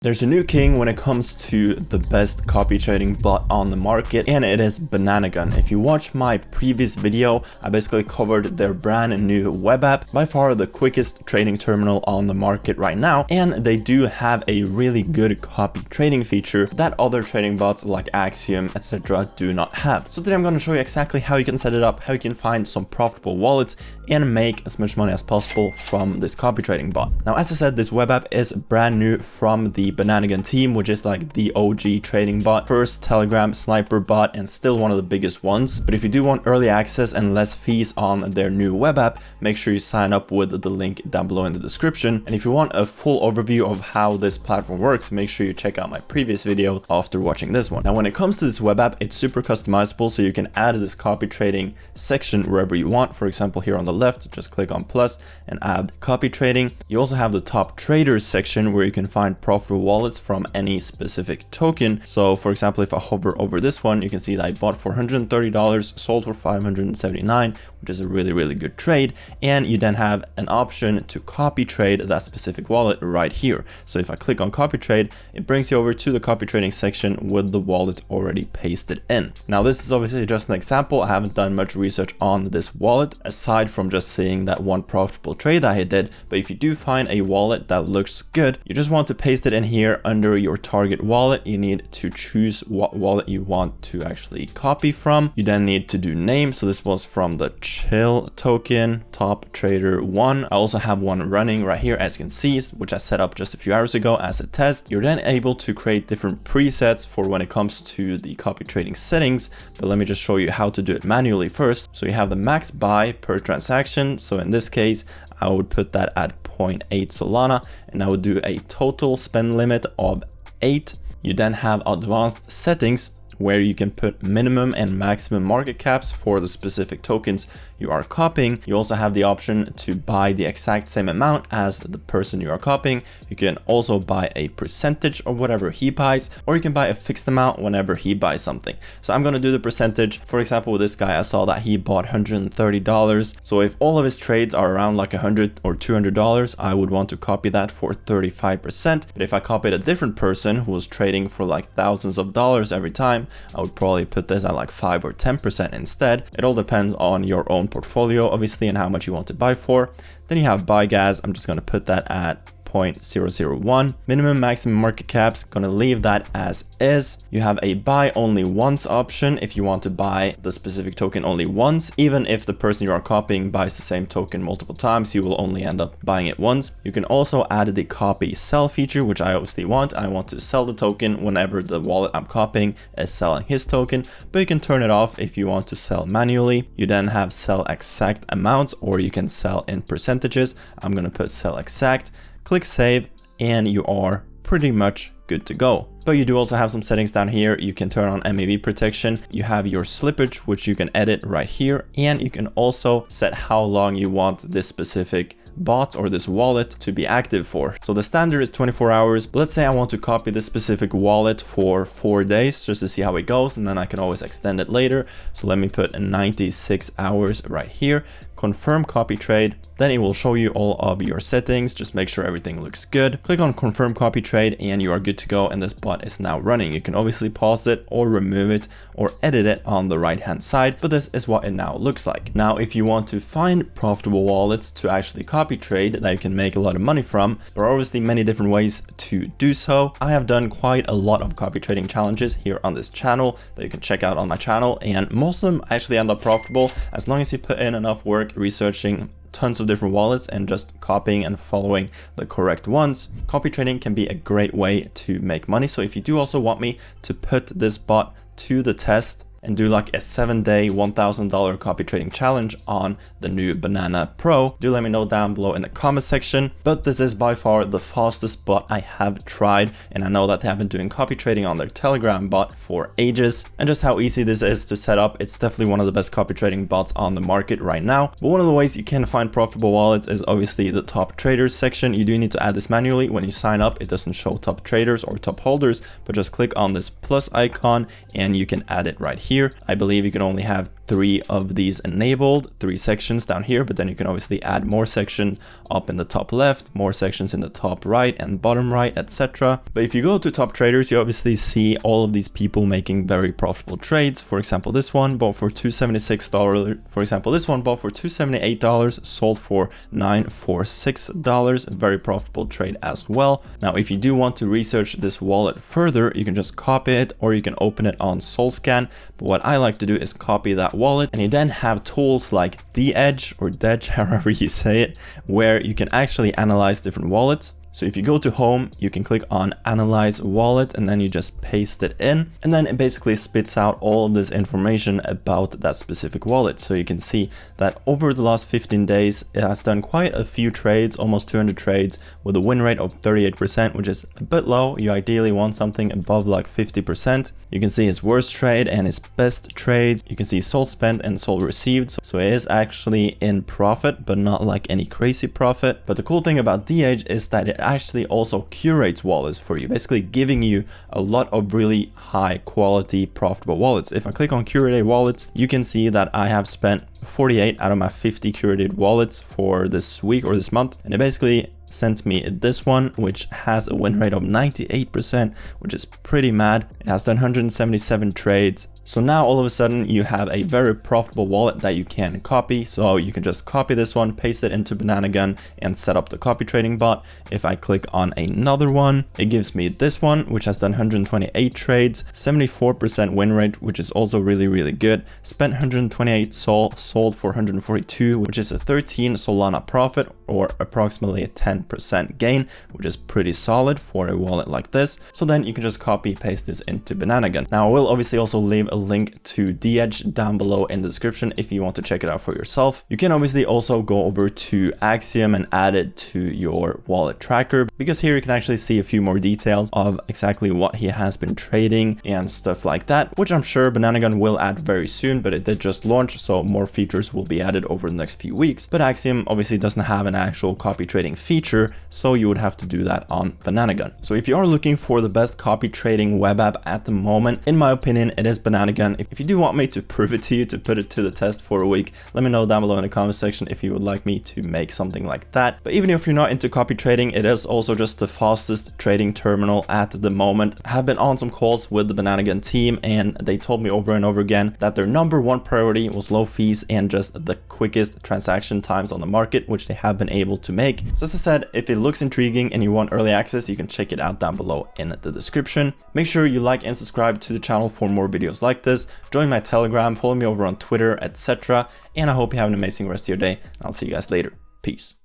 There's a new king when it comes to the best copy trading bot on the market, and it is Banana Gun. If you watch my previous video, I basically covered their brand new web app, by far the quickest trading terminal on the market right now, and they do have a really good copy trading feature that other trading bots like Axiom, etc. do not have. So today I'm going to show you exactly how you can set it up, how you can find some profitable wallets and make as much money as possible from this copy trading bot. Now, as I said, this web app is brand new from the Banana Gun team, which is like the OG trading bot, first Telegram sniper bot, and still one of the biggest ones. But if you do want early access and less fees on their new web app, make sure you sign up with the link down below in the description. And if you want a full overview of how this platform works, make sure you check out my previous video after watching this one. Now, when it comes to this web app, it's super customizable, so you can add this copy trading section wherever you want. For example, here on the left, just click on plus and add copy trading. You also have the top traders section where you can find profitable wallets from any specific token. So for example, if I hover over this one, you can see that I bought for $130, sold for $579, which is a really good trade. And you then have an option to copy trade that specific wallet right here. So if I click on copy trade, it brings you over to the copy trading section with the wallet already pasted in. Now, this is obviously just an example. I haven't done much research on this wallet aside from just seeing that one profitable trade that I did. But if you do find a wallet that looks good, you just want to paste it in here under your target wallet. You need to choose what wallet you want to actually copy from. You then need to do name. So this was from the chill token, top trader 1. I also have one running right here, as you can see, which I set up just a few hours ago as a test. You're then able to create different presets for when it comes to the copy trading settings, but let me just show you how to do it manually first. So you have the max buy per transaction. So in this case, I would put that at 0.8 Solana, and I would do a total spend limit of 8. You then have advanced settings where you can put minimum and maximum market caps for the specific tokens you are copying. You also have the option to buy the exact same amount as the person you are copying. You can also buy a percentage of whatever he buys, or you can buy a fixed amount whenever he buys something. So I'm going to do the percentage. For example, with this guy, I saw that he bought $130. So if all of his trades are around like $100 or $200, I would want to copy that for 35%. But if I copied a different person who was trading for like thousands of dollars every time, I would probably put this at like 5 or 10% instead. It all depends on your own portfolio, obviously, and how much you want to buy for. Then you have buy gas. I'm just going to put that at 0.001. Minimum maximum market caps, gonna leave that as is. You have a buy only once option if you want to buy the specific token only once. Even if the person you are copying buys the same token multiple times, you will only end up buying it once. You can also add the copy sell feature, which I obviously want. I want to sell the token whenever the wallet I'm copying is selling his token, but you can turn it off if you want to sell manually. You then have sell exact amounts, or you can sell in percentages. I'm gonna put sell exact. Click save, and you are pretty much good to go. But you do also have some settings down here. You can turn on MEV protection. You have your slippage, which you can edit right here. And you can also set how long you want this specific bot or this wallet to be active for. So the standard is 24 hours. But let's say I want to copy this specific wallet for 4 days just to see how it goes, and then I can always extend it later. So let me put 96 hours right here. Confirm copy trade. Then it will show you all of your settings. Just make sure everything looks good. Click on confirm copy trade and you are good to go, and this bot is now running. You can obviously pause it or remove it or edit it on the right hand side, but this is what it now looks like. Now, if you want to find profitable wallets to actually copy trade that you can make a lot of money from, there are obviously many different ways to do so. I have done quite a lot of copy trading challenges here on this channel that you can check out on my channel, and most of them actually end up profitable as long as you put in enough work researching tons of different wallets and just copying and following the correct ones. Copy trading can be a great way to make money. So if you do also want me to put this bot to the test and do like a 7-day $1,000 copy trading challenge on the new Banana Pro, do let me know down below in the comment section. But this is by far the fastest bot I have tried, and I know that they have been doing copy trading on their Telegram bot for ages, and just how easy this is to set up. It's definitely one of the best copy trading bots on the market right now. But one of the ways you can find profitable wallets is obviously the top traders section. You do need to add this manually. When you sign up, it doesn't show top traders or top holders, but just click on this plus icon and you can add it right here. I believe you can only have 3 of these enabled, 3 sections down here, but then you can obviously add more section up in the top left, more sections in the top right and bottom right, etc. But if you go to top traders, you obviously see all of these people making very profitable trades. For example, this one bought for $276. For example, this one bought for $278, sold for $946. A very profitable trade as well. Now, if you do want to research this wallet further, you can just copy it or you can open it on SolScan. But what I like to do is copy that wallet, and you then have tools like dEdge or dEdge, however you say it, where you can actually analyze different wallets. So if you go to home, you can click on analyze wallet and then you just paste it in, and then it basically spits out all of this information about that specific wallet. So you can see that over the last 15 days, it has done quite a few trades, almost 200 trades with a win rate of 38%, which is a bit low. You ideally want something above like 50%. You can see his worst trade and his best trades. You can see sold spent and sold received. So it is actually in profit, but not like any crazy profit. But the cool thing about dEdge is that it actually also curates wallets for you, basically giving you a lot of really high quality profitable wallets. If I click on curated wallets, you can see that I have spent 48 out of my 50 curated wallets for this week or this month, and it basically sent me this one, which has a win rate of 98%, which is pretty mad. It has done 177 trades. So now all of a sudden you have a very profitable wallet that you can copy. So you can just copy this one, paste it into Banana Gun and set up the copy trading bot. If I click on another one, it gives me this one, which has done 128 trades, 74% win rate, which is also really, really good. Spent 128 sold for 142, which is a 13 Solana profit or approximately a 10% gain, which is pretty solid for a wallet like this. So then you can just copy paste this into Banana Gun. Now I will obviously also leave a link to dEdge down below in the description if you want to check it out for yourself. You can obviously also go over to Axiom and add it to your wallet tracker, because here you can actually see a few more details of exactly what he has been trading and stuff like that, which I'm sure Banana Gun will add very soon, but it did just launch, so more features will be added over the next few weeks. But Axiom obviously doesn't have an actual copy trading feature, so you would have to do that on Banana Gun. So if you are looking for the best copy trading web app at the moment, in my opinion, it is Banana Gun. If you do want me to prove it to you, to put it to the test for a week, let me know down below in the comment section if you would like me to make something like that. But even if you're not into copy trading, it is also just the fastest trading terminal at the moment. I have been on some calls with the Banana Gun team, and they told me over and over again that their #1 priority was low fees and just the quickest transaction times on the market, which they have been able to make. So as I said, if it looks intriguing and you want early access, you can check it out down below in the description. Make sure you like and subscribe to the channel for more videos like this. Join my Telegram, follow me over on Twitter, etc. And I hope you have an amazing rest of your day. I'll see you guys later. Peace.